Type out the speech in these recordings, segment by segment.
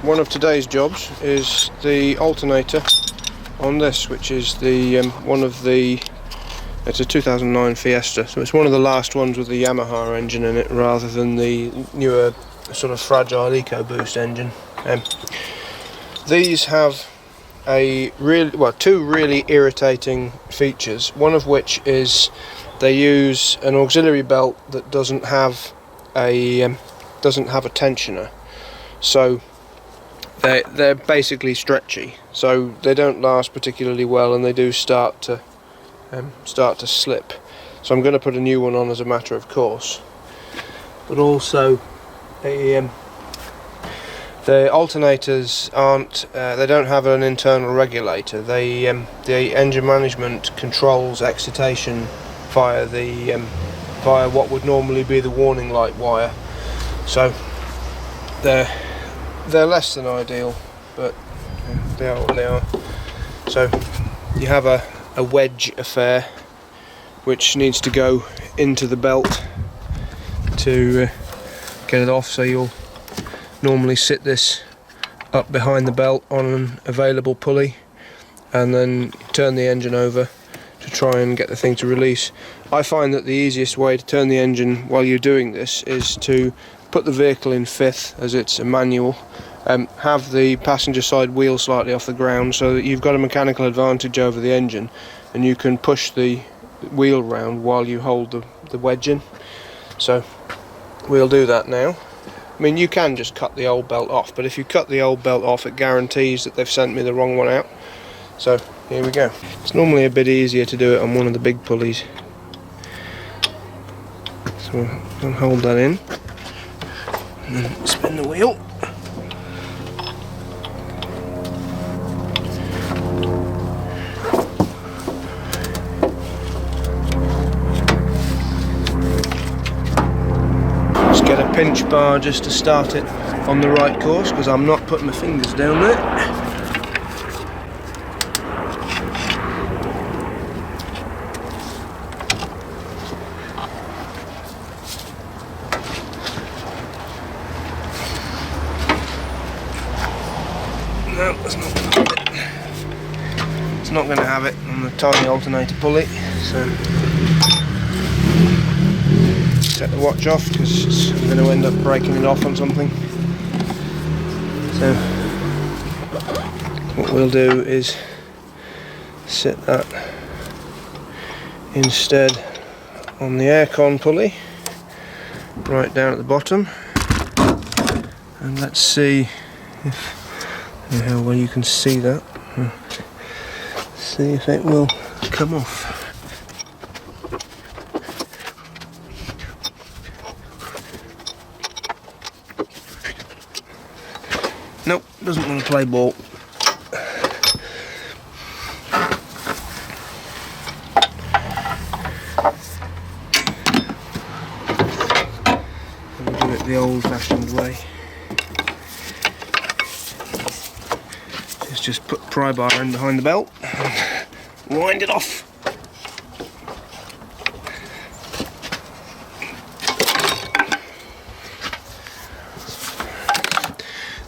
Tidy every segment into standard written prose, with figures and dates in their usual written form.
one of today's jobs is the alternator on this, which is the it's a 2009 Fiesta, so it's one of the last ones with the Yamaha engine in it rather than the newer sort of fragile EcoBoost engine. These have two really irritating features, one of which is they use an auxiliary belt that doesn't have a tensioner, so they're basically stretchy, so they don't last particularly well, and they do start to slip. So I'm going to put a new one on as a matter of course. But also the alternators they don't have an internal regulator. The engine management controls excitation via what would normally be the warning light wire. So they're less than ideal, but they are what they are. So you have a wedge affair which needs to go into the belt to get it off, so you'll normally sit this up behind the belt on an available pulley and then turn the engine over to try and get the thing to release. I find that the easiest way to turn the engine while you're doing this is to put the vehicle in fifth, as it's a manual, have the passenger side wheel slightly off the ground so that you've got a mechanical advantage over the engine, and you can push the wheel round while you hold the wedge in. So we'll do that now. I mean, you can just cut the old belt off, but if you cut the old belt off, it guarantees that they've sent me the wrong one out. So here we go. It's normally a bit easier to do it on one of the big pulleys. So we'll hold that in and then spin the wheel. Get a pinch bar just to start it on the right course, because I'm not putting my fingers down there. No, that's not going to have it. It's not going to have it on the tiny alternator pulley, so set the watch off because I'm going to end up breaking it off on something. So what we'll do is set that instead on the aircon pulley right down at the bottom, and let's see how well you can see that. See if it will come off. Nope, doesn't want to play ball. We'll do it the old-fashioned way. Just put the pry bar in behind the belt and wind it off.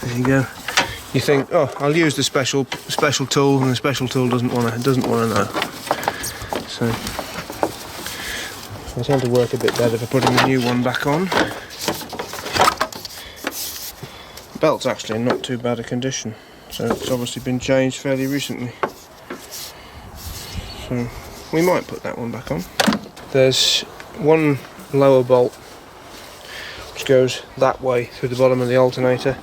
There you go. You think, oh, I'll use the special tool, and the special tool doesn't want to know. So I tend to work a bit better for putting the new one back on. The belt's actually in not too bad a condition, so it's obviously been changed fairly recently. So we might put that one back on. There's one lower bolt which goes that way through the bottom of the alternator.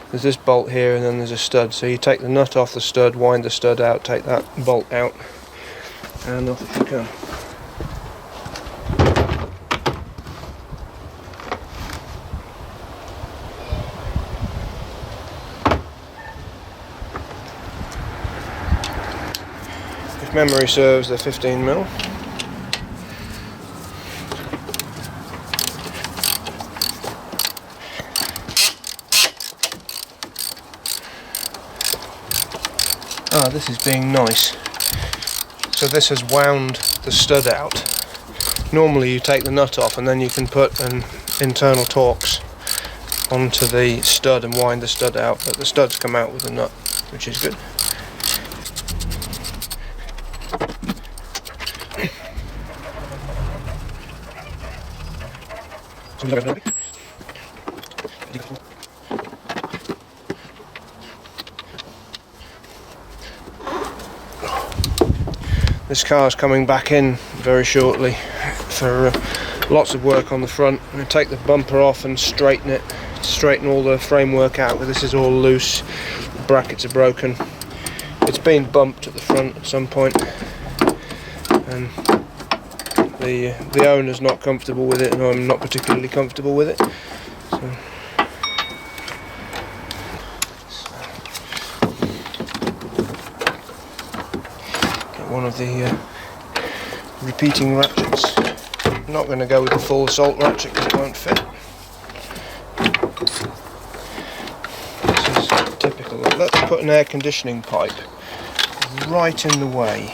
There's this bolt here, and then there's a stud. So you take the nut off the stud, wind the stud out, take that bolt out, and off you go. If memory serves, they're 15mm. Ah, this is being nice. So this has wound the stud out. Normally you take the nut off and then you can put an internal Torx onto the stud and wind the stud out, but the studs come out with a nut, which is good. This car is coming back in very shortly for lots of work on the front. I'm going to take the bumper off and straighten it, straighten all the framework out, but this is all loose, the brackets are broken. It's been bumped at the front at some point, and the owner's not comfortable with it, and I'm not particularly comfortable with it. So one of the repeating ratchets. I'm not going to go with the full assault ratchet because it won't fit. This is typical. Let's put an air conditioning pipe right in the way.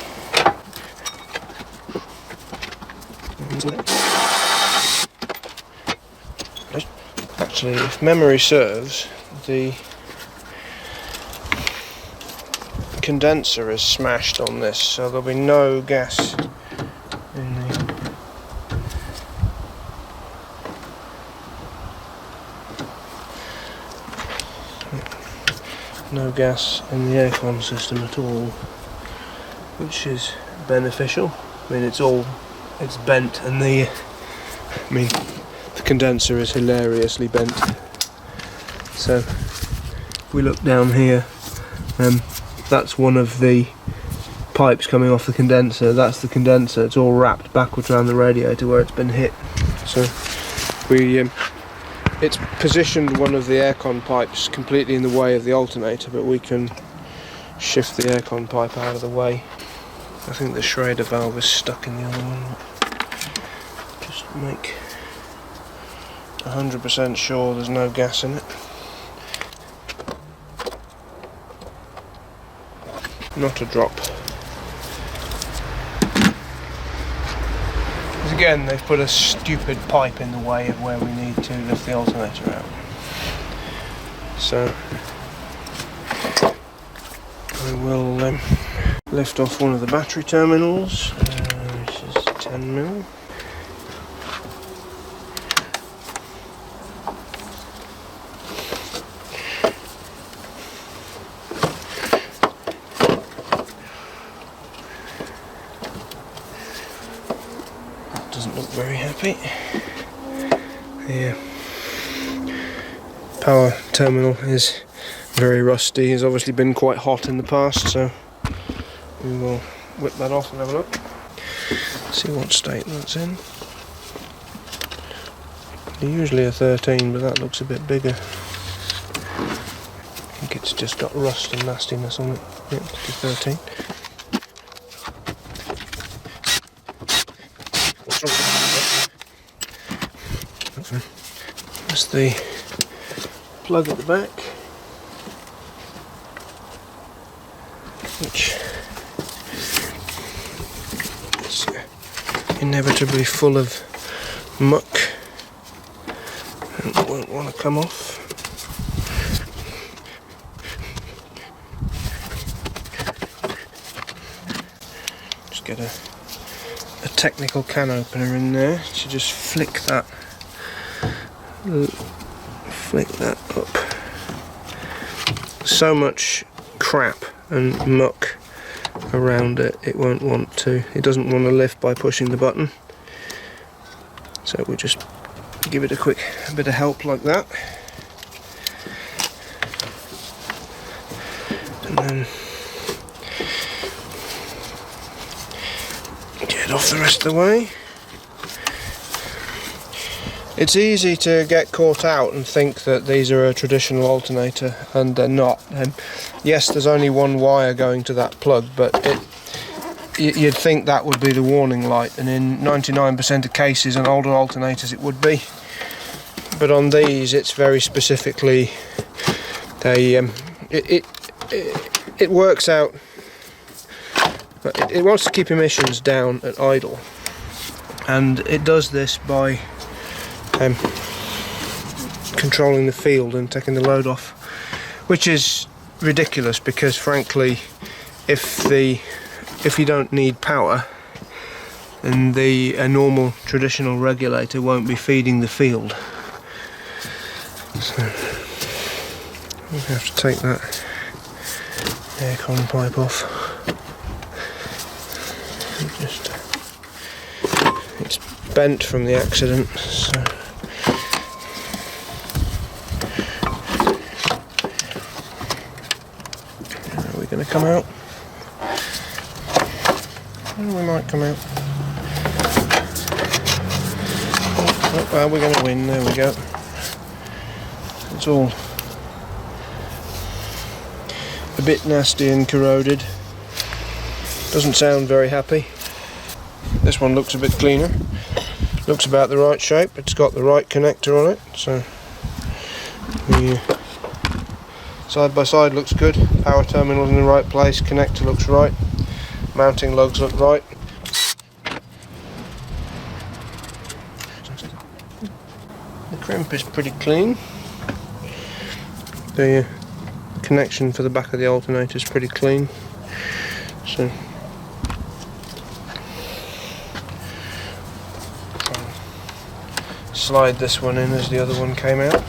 Actually, if memory serves, the condenser is smashed on this, so there'll be no gas in the aircon system at all, which is beneficial. I mean, it's bent, and the condenser is hilariously bent. So if we look down here, that's one of the pipes coming off the condenser. That's the condenser. It's all wrapped backwards around the radiator where it's been hit. So it's positioned one of the aircon pipes completely in the way of the alternator, but we can shift the aircon pipe out of the way. I think the Schrader valve is stuck in the other one. Just make 100% sure there's no gas in it. Not a drop. Because again, they've put a stupid pipe in the way of where we need to lift the alternator out. So I will lift off one of the battery terminals, which is 10mm. Doesn't look very happy. The power terminal is very rusty. It's obviously been quite hot in the past, so we will whip that off and have a look. See what state that's in. They're usually a 13, but that looks a bit bigger. I think it's just got rust and nastiness on it. Yep, it's a 13. That's the plug at the back, which is inevitably full of muck and won't want to come off. Just get a technical can opener in there to just flick that up. So much crap and muck around it, it doesn't want to lift by pushing the button, so we just give it a bit of help like that, and then get off the rest of the way. It's easy to get caught out and think that these are a traditional alternator, and they're not. Yes, there's only one wire going to that plug, but you'd think that would be the warning light, and in 99% of cases on older alternators it would be. But on these, it's very specifically it works out. It wants to keep emissions down at idle, and it does this by controlling the field and taking the load off, which is ridiculous because frankly if you don't need power, then a normal traditional regulator won't be feeding the field. So we have to take that aircon pipe off. It's bent from the accident, so are we going to come out? Well, we might come out. Oh, well, we're going to win. There we go. It's all a bit nasty and corroded. Doesn't sound very happy. This one looks a bit cleaner. Looks about the right shape. It's got the right connector on it. So the side by side looks good. Power terminal in the right place. Connector looks right. Mounting lugs look right. The crimp is pretty clean. The connection for the back of the alternator is pretty clean. So slide this one in as the other one came out.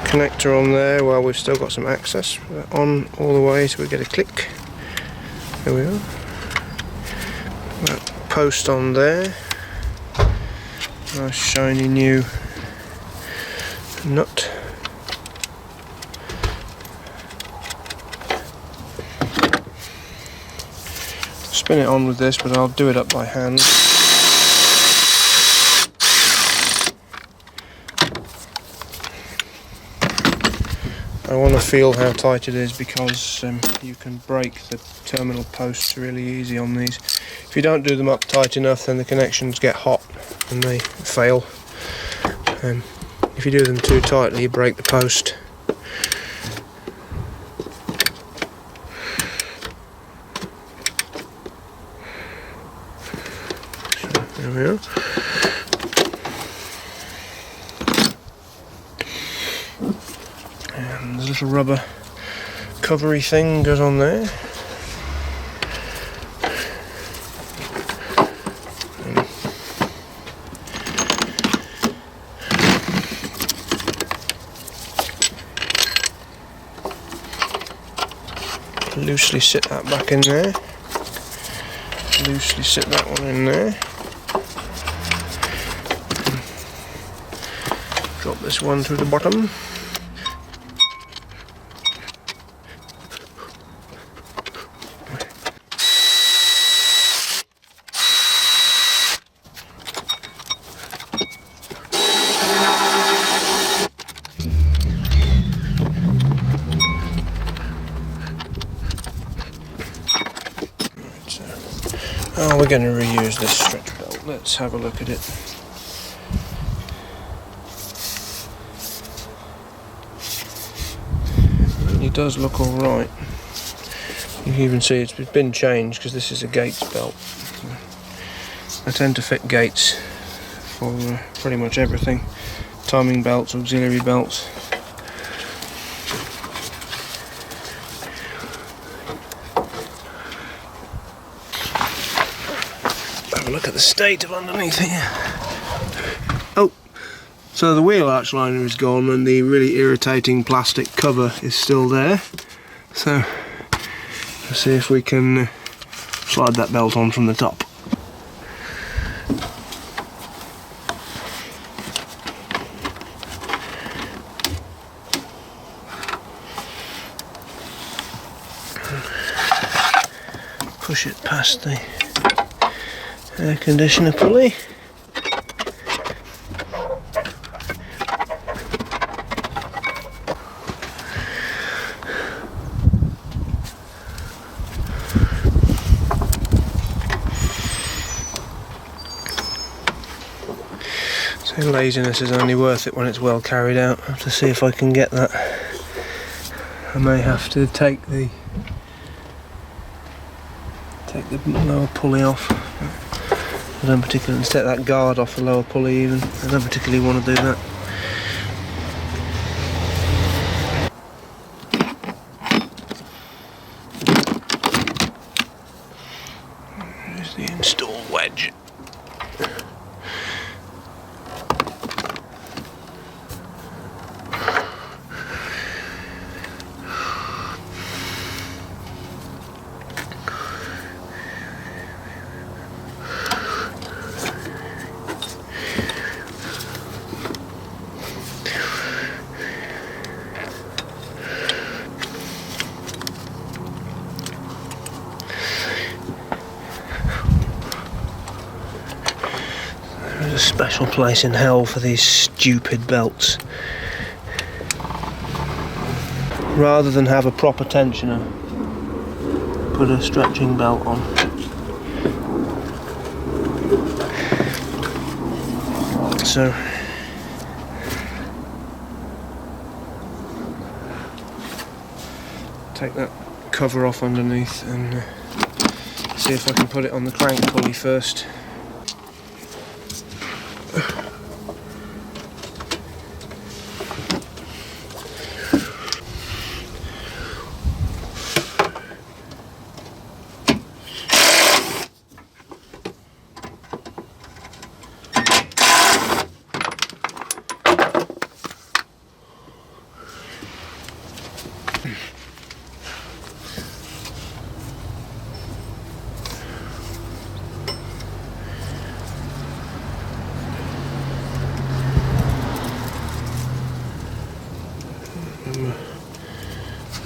Connector on there, well, we've still got some access on all the way, so we get a click. There we are. That post on there, nice shiny new nut. Spin it on with this, but I'll do it up by hand. I want to feel how tight it is because you can break the terminal posts really easy on these. If you don't do them up tight enough, then the connections get hot and they fail. If you do them too tightly, you break the post. So, there we are. And there's a little rubber covery thing goes on there. Loosely sit that back in there. Loosely sit that one in there. Drop this one through the bottom. Oh, we're going to reuse this stretch belt. Let's have a look at it. It does look alright. You can even see it's been changed because this is a Gates belt. I tend to fit Gates for pretty much everything. Timing belts, auxiliary belts. Look at the state of underneath here. Oh, so the wheel arch liner is gone and the really irritating plastic cover is still there. So let's see if we can slide that belt on from the top. Push it past the air conditioner pulley. So laziness is only worth it when it's well carried out. I have to see if I can get that. I may have to take take the lower pulley off. I don't particularly take that guard off the lower pulley even. I don't particularly want to do that. There's the install wedge. There's a special place in hell for these stupid belts. Rather than have a proper tensioner, put a stretching belt on. So take that cover off underneath and see if I can put it on the crank pulley first.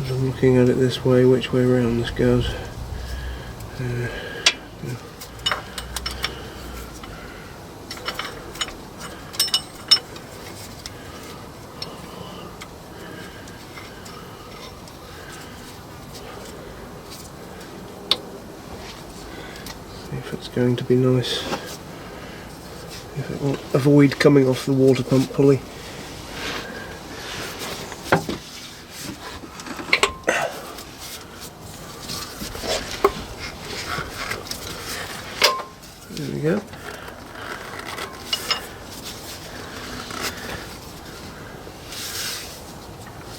As I'm looking at it this way, which way around this goes. See if it's going to be nice. If it will avoid coming off the water pump pulley. There we go.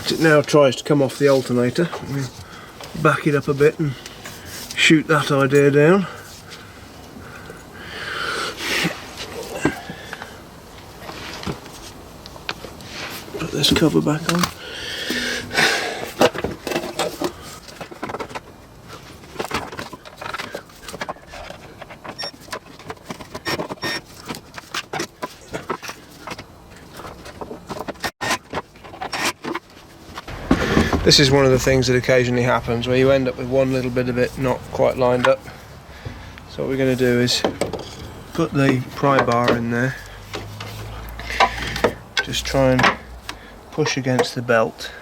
It now tries to come off the alternator. We'll back it up a bit and shoot that idea down. Put this cover back on. This is one of the things that occasionally happens where you end up with one little bit of it not quite lined up. So what we're going to do is put the pry bar in there, just try and push against the belt.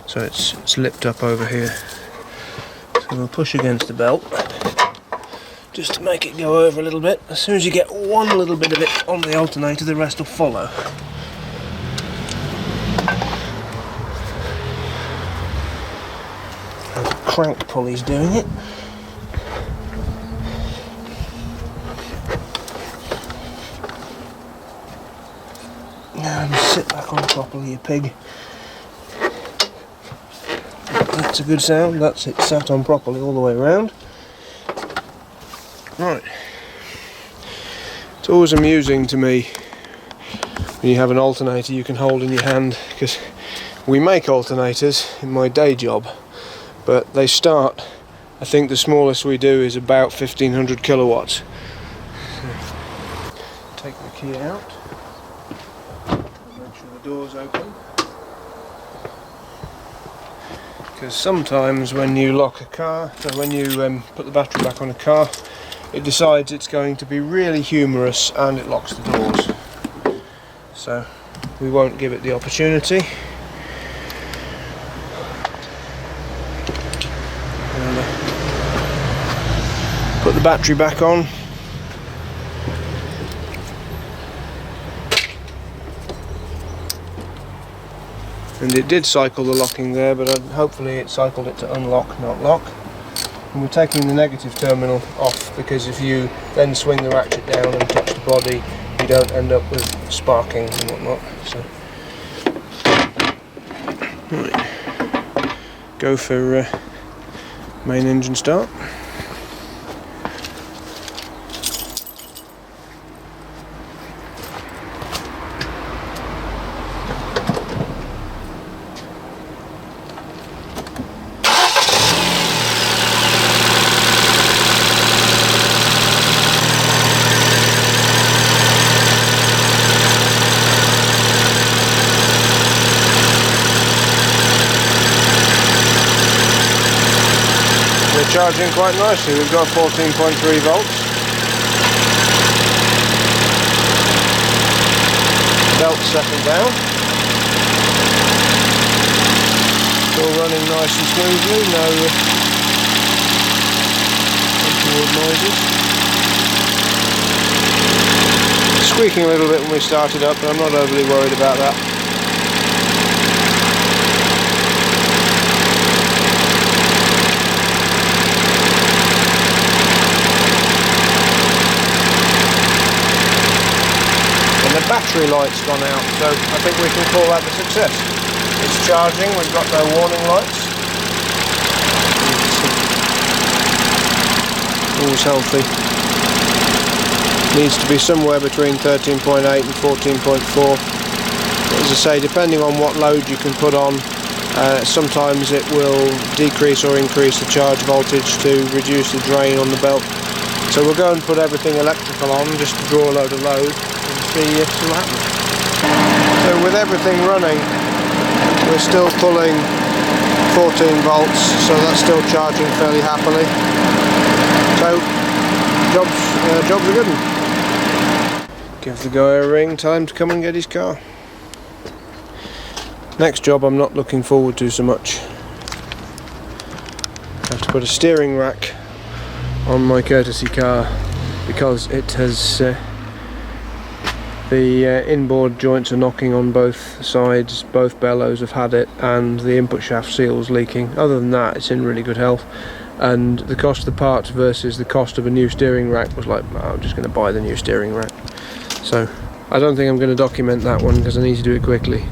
So it's lipped up over here. So we'll push against the belt just to make it go over a little bit. As soon as you get one little bit of it on the alternator, the rest will follow. Crank pulley's doing it. Now sit back on properly, you pig. That's a good sound. That's it sat on properly all the way around. Right. It's always amusing to me when you have an alternator you can hold in your hand, because we make alternators in my day job. But they start, I think the smallest we do is about 1500 kilowatts. So, take the key out, make sure the door's open. Because sometimes when you lock a car, so when you put the battery back on a car, it decides it's going to be really humorous and it locks the doors. So we won't give it the opportunity. Put the battery back on. And it did cycle the locking there, but hopefully it cycled it to unlock, not lock. And we're taking the negative terminal off, because if you then swing the ratchet down and touch the body, you don't end up with sparking and whatnot. So, right. Go for main engine start. Charging quite nicely. We've got 14.3 volts. Belt's settled down. Still running nice and smoothly, no untoward noises. Squeaking a little bit when we started up, but I'm not overly worried about that. The battery light's gone out, so I think we can call that a success. It's charging, we've got no warning lights. All's healthy. Needs to be somewhere between 13.8 and 14.4. As I say, depending on what load you can put on, sometimes it will decrease or increase the charge voltage to reduce the drain on the belt. So we'll go and put everything electrical on just to draw a load of load. See what happens. So with everything running, we're still pulling 14 volts, so that's still charging fairly happily. So job's a good one. Give the guy a ring, tell him to come and get his car. Next job I'm not looking forward to so much. I have to put a steering rack on my courtesy car because it has the inboard joints are knocking on both sides, both bellows have had it, and the input shaft seal's leaking. Other than that, it's in really good health, and the cost of the parts versus the cost of a new steering rack was like, I'm just going to buy the new steering rack. So I don't think I'm going to document that one because I need to do it quickly.